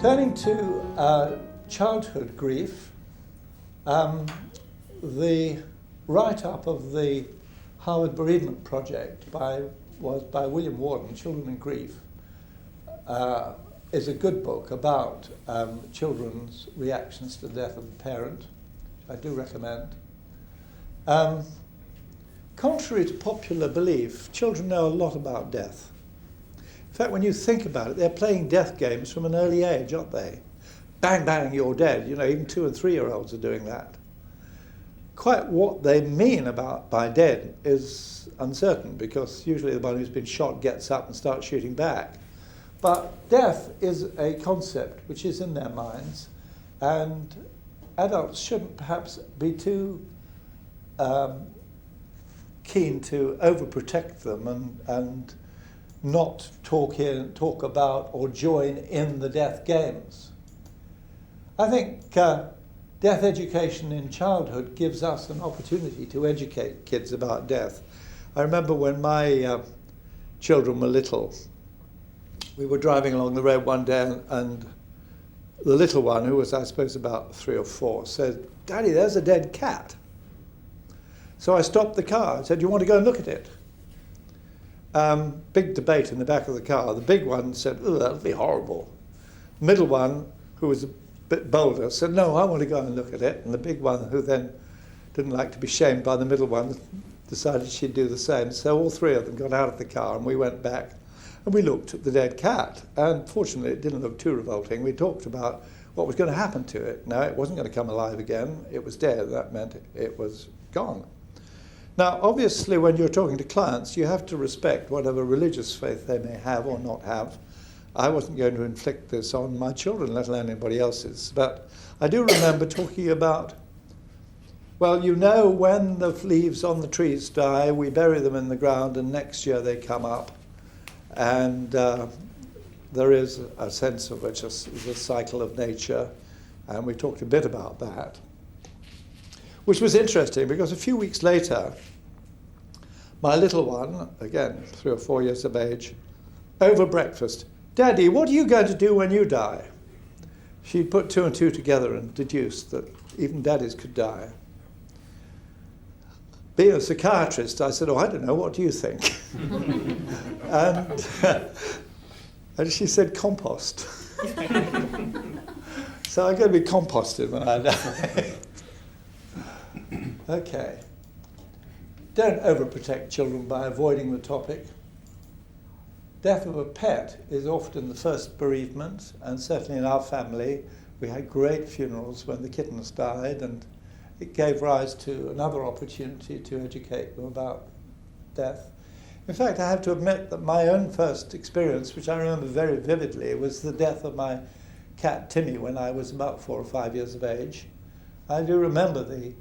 Turning to childhood grief, the write-up of the Harvard Bereavement Project was by William Warden, Children in Grief, is a good book about children's reactions to the death of a parent. I do recommend. Contrary to popular belief, children know a lot about death. In fact, when you think about it, they're playing death games from an early age, aren't they? Bang, bang, you're dead. You know, even 2- and 3-year-olds are doing that. Quite what they mean by dead is uncertain, because usually the one who's been shot gets up and starts shooting back. But death is a concept which is in their minds, and adults shouldn't perhaps be too keen to overprotect them and not talk about or join in the death games. I think death education in childhood gives us an opportunity to educate kids about death. I remember when my children were little, we were driving along the road one day and the little one, who was I suppose about 3 or 4, said, "Daddy, there's a dead cat." So I stopped the car and said, "Do you want to go and look at it?" Big debate in the back of the car. The big one said, "Oh, that'll be horrible." The middle one, who was a bit bolder, said, "No, I want to go and look at it." And the big one, who then didn't like to be shamed by the middle one, decided she'd do the same. So all 3 of them got out of the car and we went back and we looked at the dead cat. And fortunately it didn't look too revolting. We talked about what was going to happen to it. No, it wasn't going to come alive again. It was dead. That meant it was gone. Now, obviously, when you're talking to clients, you have to respect whatever religious faith they may have or not have. I wasn't going to inflict this on my children, let alone anybody else's. But I do remember talking about, well, you know, when the leaves on the trees die, we bury them in the ground and next year they come up. And there is a sense of which is the cycle of nature. And we talked a bit about that, which was interesting because a few weeks later, my little one, again 3 or 4 years of age, over breakfast, "Daddy, what are you going to do when you die?" She put 2 and 2 together and deduced that even daddies could die. Being a psychiatrist, I said, "Oh, I don't know, what do you think?" and she said, "Compost." So I'm going to be composted when I die. Okay. Don't overprotect children by avoiding the topic. Death of a pet is often the first bereavement, and certainly in our family we had great funerals when the kittens died, and it gave rise to another opportunity to educate them about death. In fact, I have to admit that my own first experience, which I remember very vividly, was the death of my cat Timmy when I was about 4 or 5 years of age. I do remember the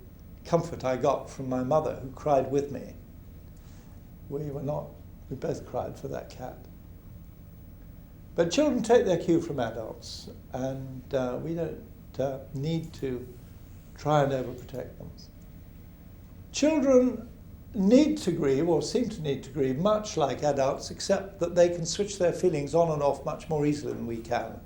comfort I got from my mother, who cried with me. We both cried for that cat. But children take their cue from adults, and we don't need to try and overprotect them. Children need to grieve, or seem to need to grieve, much like adults, except that they can switch their feelings on and off much more easily than we can.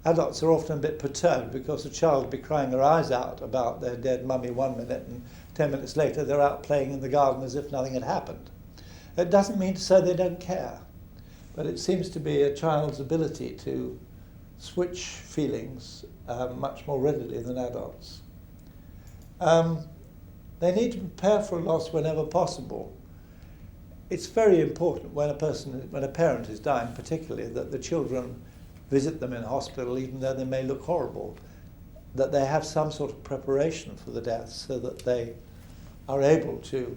Adults are often a bit perturbed because a child will be crying their eyes out about their dead mummy 1 minute, and 10 minutes later they're out playing in the garden as if nothing had happened. It doesn't mean to say they don't care, but it seems to be a child's ability to switch feelings much more readily than adults. They need to prepare for a loss whenever possible. It's very important when a parent is dying particularly, that the children visit them in hospital, even though they may look horrible, that they have some sort of preparation for the death so that they are able to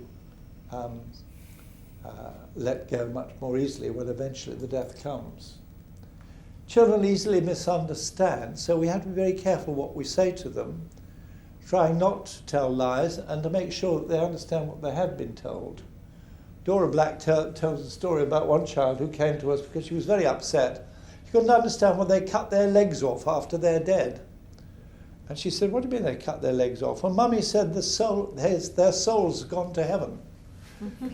let go much more easily when eventually the death comes. Children easily misunderstand, so we have to be very careful what we say to them, trying not to tell lies and to make sure that they understand what they have been told. Dora Black tells a story about one child who came to us because she was very upset. She couldn't understand why they cut their legs off after they're dead. And she said, "What do you mean they cut their legs off?" Well, Mummy said their souls have gone to heaven.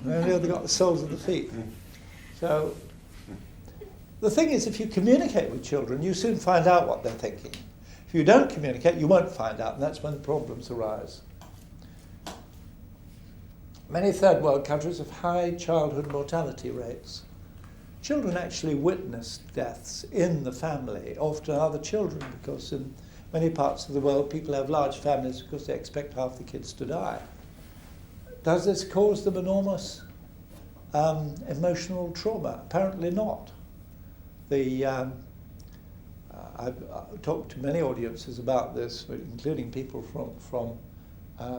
They only got the soles of the feet. So The thing is, if you communicate with children, you soon find out what they're thinking. If you don't communicate, you won't find out, and that's when problems arise. Many third world countries have high childhood mortality rates. Children actually witness deaths in the family, often other children, because in many parts of the world people have large families because they expect half the kids to die. Does this cause them enormous emotional trauma? Apparently not. I've talked to many audiences about this, including people from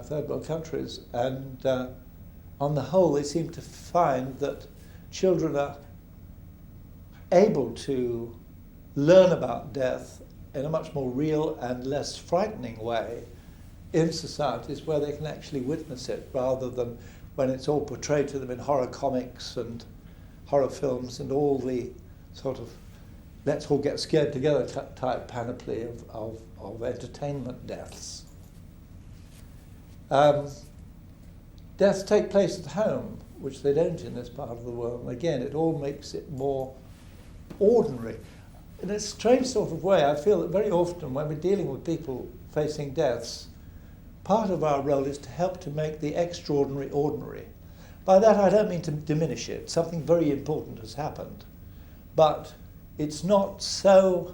third world countries, and on the whole they seem to find that children are able to learn about death in a much more real and less frightening way in societies where they can actually witness it, rather than when it's all portrayed to them in horror comics and horror films and all the sort of let's all get scared together type panoply of entertainment deaths. Deaths take place at home, which they don't in this part of the world. And again, it all makes it more ordinary. In a strange sort of way, I feel that very often when we're dealing with people facing deaths, part of our role is to help to make the extraordinary ordinary. By that I don't mean to diminish it. Something very important has happened. But it's not so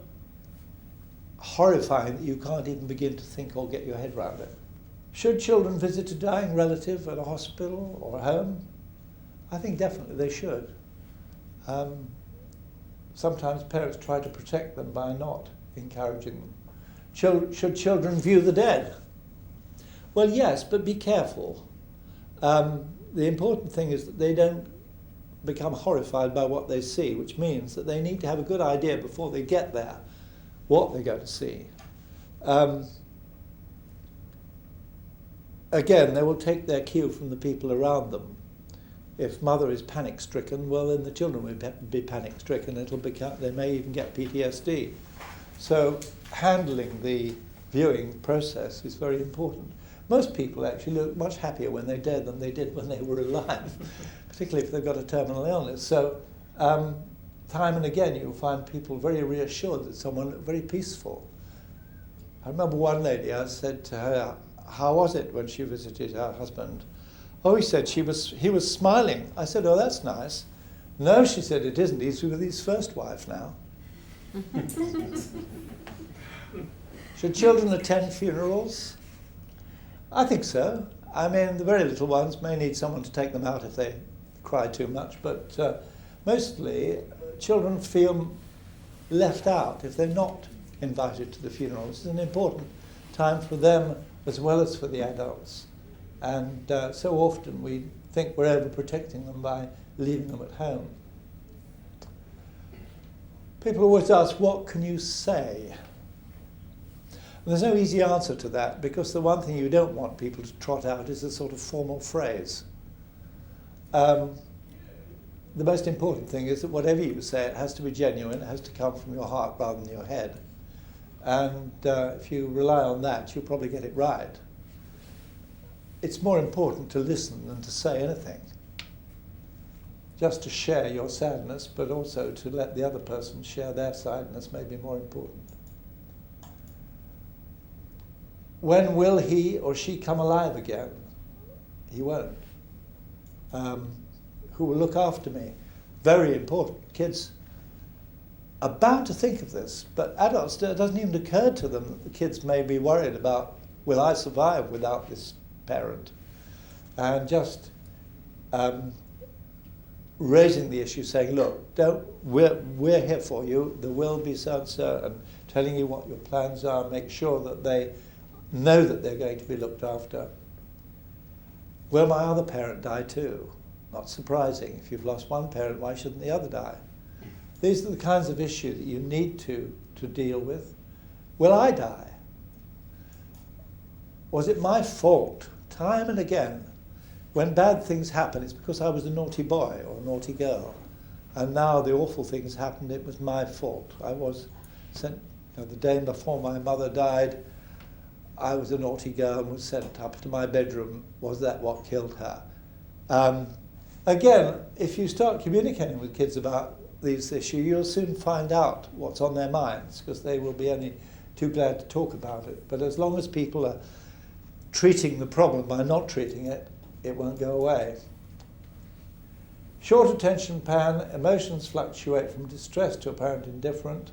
horrifying that you can't even begin to think or get your head around it. Should children visit a dying relative at a hospital or a home? I think definitely they should. Sometimes parents try to protect them by not encouraging them. Should children view the dead? Well, yes, but be careful. The important thing is that they don't become horrified by what they see, which means that they need to have a good idea before they get there what they're going to see. Again, they will take their cue from the people around them. If mother is panic-stricken, well, then the children will be panic-stricken. They may even get PTSD. So handling the viewing process is very important. Most people actually look much happier when they're dead than they did when they were alive, particularly if they've got a terminal illness. So time and again you'll find people very reassured that someone looked very peaceful. I remember one lady, I said to her, how was it when she visited her husband? Oh, he said he was smiling. I said, oh, that's nice. No, she said, it isn't. He's with his first wife now. Should children attend funerals? I think so. I mean, the very little ones may need someone to take them out if they cry too much, but mostly children feel left out if they're not invited to the funeral. This is an important time for them as well as for the adults. And so often we think we're overprotecting them by leaving them at home. People always ask, what can you say? And there's no easy answer to that, because the one thing you don't want people to trot out is a sort of formal phrase. The most important thing is that whatever you say, it has to be genuine, it has to come from your heart rather than your head. And if you rely on that, you'll probably get it right. It's more important to listen than to say anything. Just to share your sadness, but also to let the other person share their sadness may be more important. When will he or she come alive again? He won't. Who will look after me? Very important. Kids are bound to think of this, but adults, it doesn't even occur to them that the kids may be worried about, will I survive without this parent? And just raising the issue, saying, look, we're here for you, there will be so-and-so, and telling you what your plans are, make sure that they know that they're going to be looked after. Will my other parent die too? Not surprising. If you've lost one parent, why shouldn't the other die? These are the kinds of issues that you need to deal with. Will I die? Was it my fault? Time and again, when bad things happen, it's because I was a naughty boy or a naughty girl. And now the awful things happened, it was my fault. I was sent, the day before my mother died, I was a naughty girl and was sent up to my bedroom. Was that what killed her? Again, if you start communicating with kids about these issues, you'll soon find out what's on their minds, because they will be only too glad to talk about it. But as long as people are treating the problem by not treating it, it won't go away. Short attention span, emotions fluctuate from distress to apparent indifferent.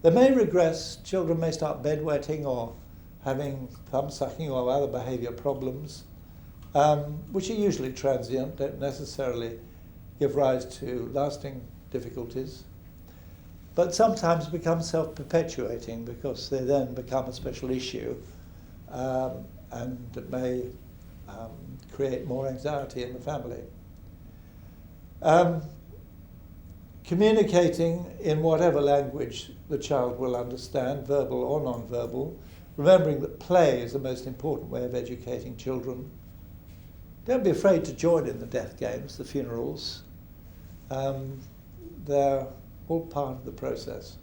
They may regress, children may start bedwetting or having thumb sucking or other behaviour problems, which are usually transient, don't necessarily give rise to lasting difficulties, but sometimes become self-perpetuating because they then become a special issue, and it may create more anxiety in the family. Communicating in whatever language the child will understand, verbal or non-verbal, remembering that play is the most important way of educating children. Don't be afraid to join in the death games, the funerals. They're all part of the process.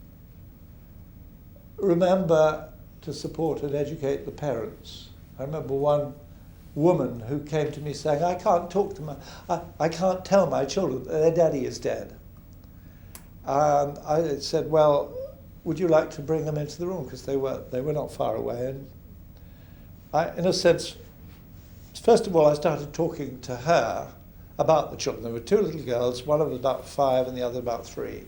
Remember to support and educate the parents. I remember one woman who came to me saying, I can't talk to I can't tell my children that their daddy is dead. I said, well, would you like to bring them into the room? Because they were not far away. And I, in a sense, first of all, I started talking to her about the children. There were two little girls, one of them was about 5 and the other about 3.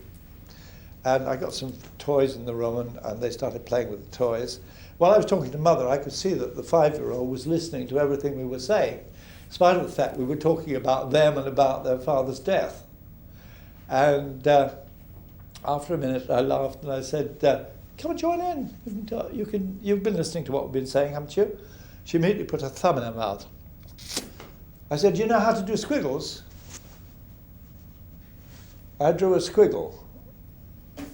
And I got some toys in the room, and they started playing with the toys. While I was talking to Mother, I could see that the 5-year-old was listening to everything we were saying, in spite of the fact we were talking about them and about their father's death. And after a minute, I laughed and I said, come and join in. You've been listening to what we've been saying, haven't you? She immediately put her thumb in her mouth. I said, do you know how to do squiggles? I drew a squiggle.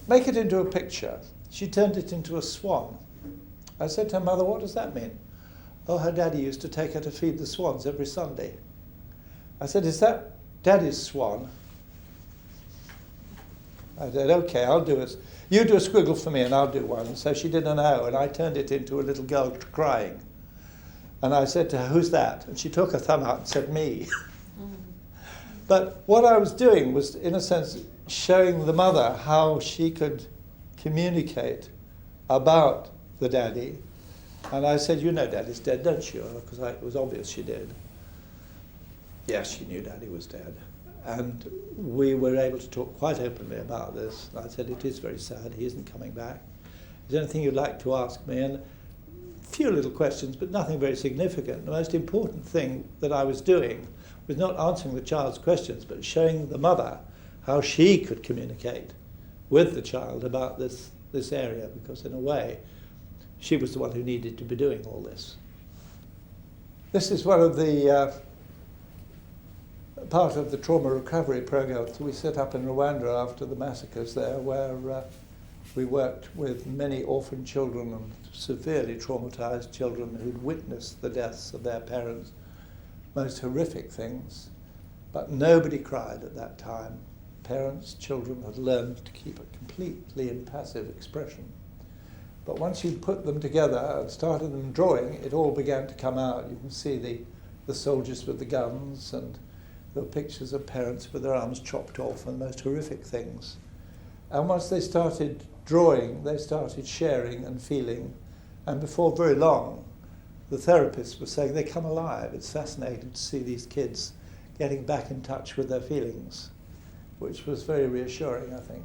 Make it into a picture. She turned it into a swan. I said to her, Mother, what does that mean? Oh, her daddy used to take her to feed the swans every Sunday. I said, is that Daddy's swan? I said, okay, I'll do it. You do a squiggle for me and I'll do one. So she did an O, and I turned it into a little girl crying. And I said to her, who's that? And she took her thumb out and said, me. But what I was doing was, in a sense, showing the mother how she could communicate about the daddy. And I said, you know Daddy's dead, don't you? Because it was obvious she did. Yes, she knew Daddy was dead. And we were able to talk quite openly about this. I said, it is very sad, he isn't coming back. Is there anything you'd like to ask me? And a few little questions, but nothing very significant. The most important thing that I was doing was not answering the child's questions, but showing the mother how she could communicate with the child about this area, because in a way, she was the one who needed to be doing all this. This is one of the part of the trauma recovery program that we set up in Rwanda after the massacres there, where we worked with many orphan children and severely traumatized children who'd witnessed the deaths of their parents, most horrific things, but nobody cried at that time. Parents, children had learned to keep a completely impassive expression. But once you put them together and started them drawing, it all began to come out. You can see the soldiers with the guns, and the pictures of parents with their arms chopped off, and the most horrific things. And once they started drawing, they started sharing and feeling. And before very long, the therapists were saying they come alive. It's fascinating to see these kids getting back in touch with their feelings, which was very reassuring, I think.